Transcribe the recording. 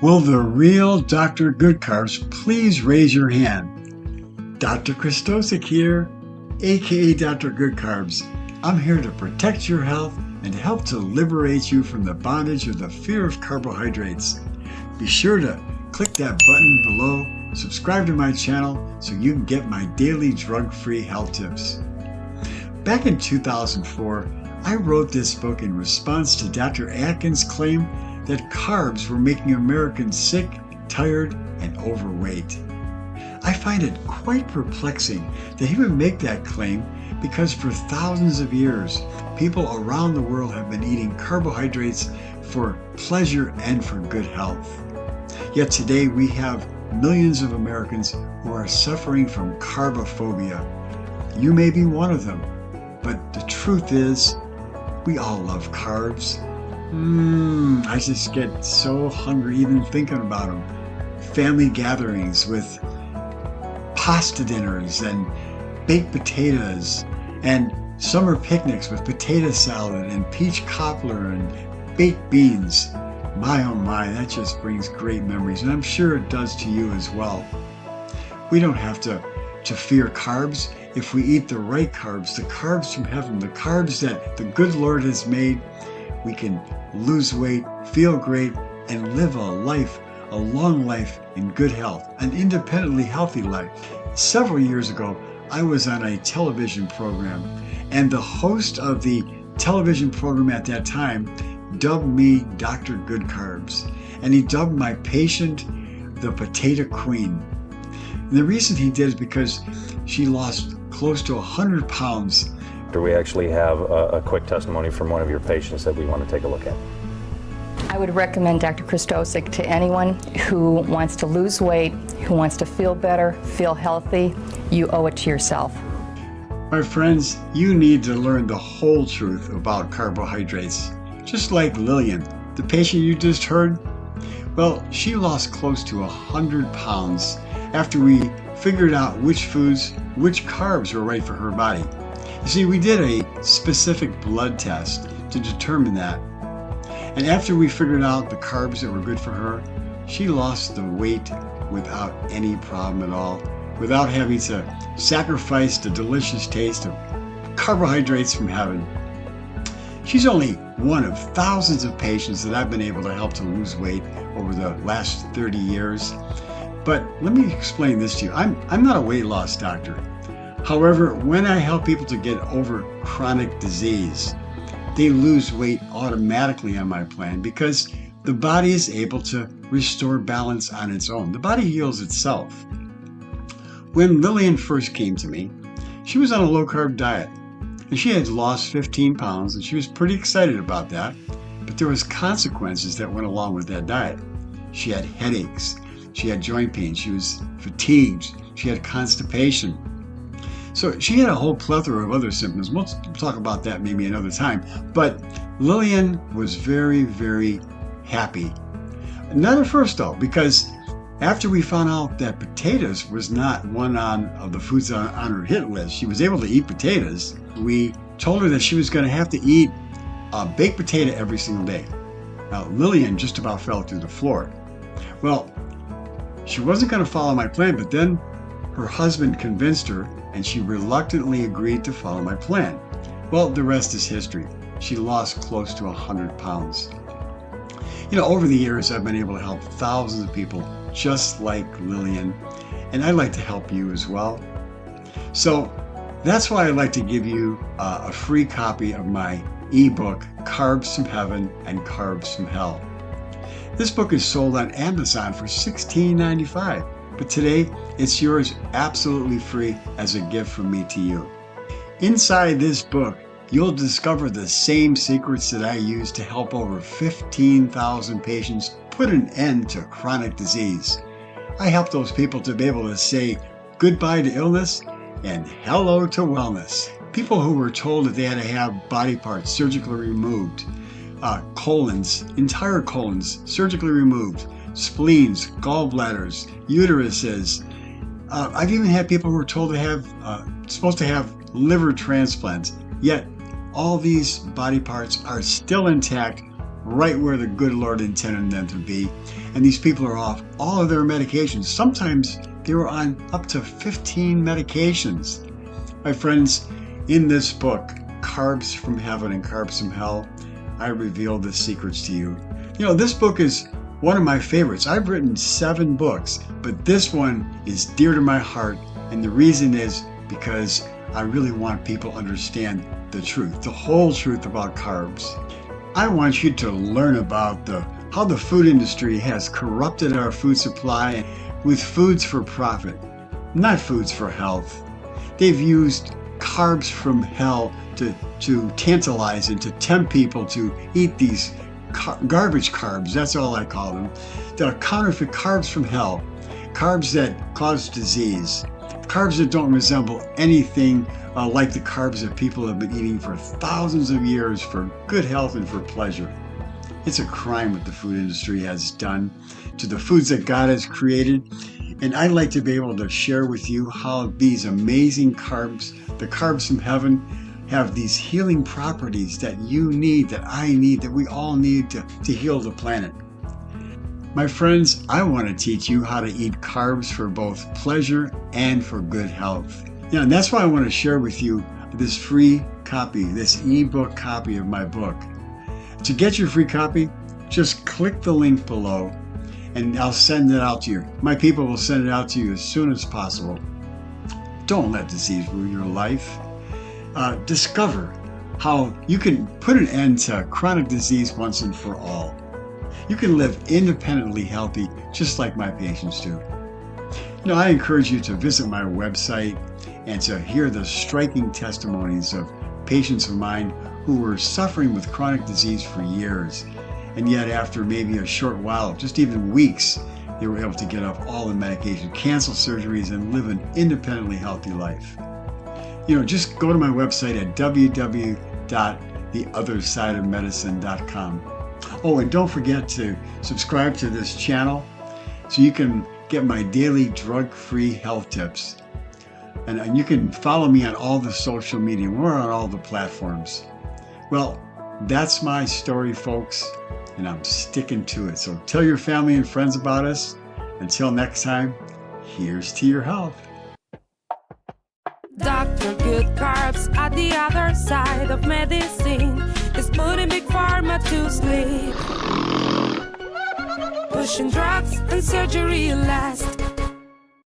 Will the real Dr. Good Carbs please raise your hand? Dr. Christosic here, aka Dr. Good Carbs. I'm here to protect your health and help to liberate you from the bondage of the fear of carbohydrates. Be sure to click that button below, subscribe to my channel so you can get my daily drug-free health tips. Back in 2004, I wrote this book in response to Dr. Atkins' claim that carbs were making Americans sick, tired, and overweight. I find it quite perplexing that he would make that claim because for thousands of years, people around the world have been eating carbohydrates for pleasure and for good health. Yet today we have millions of Americans who are suffering from carbophobia. You may be one of them, but the truth is, we all love carbs. I just get so hungry even thinking about them. Family gatherings with pasta dinners and baked potatoes, and summer picnics with potato salad and peach cobbler and baked beans. My oh my, that just brings great memories, and I'm sure it does to you as well. We don't have to fear carbs if we eat the right carbs, the carbs from heaven, the carbs that the good Lord has made. We can lose weight, feel great, and live a long life in good health, an independently healthy life. Several years ago, I was on a television program, and the host of the television program at that time dubbed me Dr. Good Carbs, and he dubbed my patient the Potato Queen. And the reason he did is because she lost close to 100 pounds. We actually have a quick testimony from one of your patients that we want to take a look at. I would recommend Dr. Christosic to anyone who wants to lose weight, who wants to feel better, feel healthy. You owe it to yourself. My friends, you need to learn the whole truth about carbohydrates. Just like Lillian, the patient you just heard. Well, she lost close to 100 pounds after we figured out which foods, which carbs were right for her body. You see, we did a specific blood test to determine that. And after we figured out the carbs that were good for her, she lost the weight without any problem at all, without having to sacrifice the delicious taste of carbohydrates from heaven. She's only one of thousands of patients that I've been able to help to lose weight over the last 30 years. But let me explain this to you. I'm not a weight loss doctor. However, when I help people to get over chronic disease, they lose weight automatically on my plan because the body is able to restore balance on its own. The body heals itself. When Lillian first came to me, she was on a low-carb diet, and she had lost 15 pounds, and she was pretty excited about that, but there was consequences that went along with that diet. She had headaches, she had joint pain, she was fatigued, she had constipation. So she had a whole plethora of other symptoms. We'll talk about that maybe another time. But Lillian was very, very happy. Not at first though, because after we found out that potatoes was not one of the foods on her hit list, she was able to eat potatoes. We told her that she was going to have to eat a baked potato every single day. Now Lillian just about fell through the floor. Well, she wasn't going to follow my plan, but then her husband convinced her, and she reluctantly agreed to follow my plan. Well, the rest is history. She lost close to 100 pounds. You know, over the years, I've been able to help thousands of people just like Lillian, and I'd like to help you as well. So that's why I'd like to give you a free copy of my ebook, Carbs from Heaven and Carbs from Hell. This book is sold on Amazon for $16.95. But today, it's yours absolutely free as a gift from me to you. Inside this book, you'll discover the same secrets that I use to help over 15,000 patients put an end to chronic disease. I help those people to be able to say goodbye to illness and hello to wellness. People who were told that they had to have body parts surgically removed, colons, entire colons surgically removed, spleens, gallbladders, uteruses. I've even had people who were told to have, supposed to have liver transplants, yet all these body parts are still intact right where the good Lord intended them to be. And these people are off all of their medications. Sometimes they were on up to 15 medications. My friends, in this book, Carbs from Heaven and Carbs from Hell, I reveal the secrets to you. You know, this book is one of my favorites. I've written 7 books, but this one is dear to my heart. And the reason is because I really want people to understand the truth, the whole truth about carbs. I want you to learn about how the food industry has corrupted our food supply with foods for profit, not foods for health. They've used carbs from hell to tantalize and to tempt people to eat these garbage carbs. That's all I call them. The counterfeit carbs from hell, carbs that cause disease, carbs that don't resemble anything like the carbs that people have been eating for thousands of years for good health and for pleasure. It's a crime what the food industry has done to the foods that God has created. And I'd like to be able to share with you how these amazing carbs, the carbs from heaven, have these healing properties that you need, that I need, that we all need to heal the planet. My friends, I want to teach you how to eat carbs for both pleasure and for good health. Yeah, and that's why I want to share with you this free copy, this ebook copy of my book. To get your free copy, just click the link below and I'll send it out to you. My people will send it out to you as soon as possible. Don't let disease ruin your life. Discover how you can put an end to chronic disease once and for all. You can live independently healthy just like my patients do. You know, I encourage you to visit my website and to hear the striking testimonies of patients of mine who were suffering with chronic disease for years. And yet after maybe a short while, just even weeks, they were able to get off all the medication, cancel surgeries, and live an independently healthy life. You know, just go to my website at www.theothersideofmedicine.com. Oh, and don't forget to subscribe to this channel so you can get my daily drug-free health tips. And you can follow me on all the social media. We're on all the platforms. Well, that's my story, folks, and I'm sticking to it. So tell your family and friends about us. Until next time, here's to your health. Dr. Good Carbs at the other side of medicine is putting big pharma to sleep, pushing drugs and surgery last.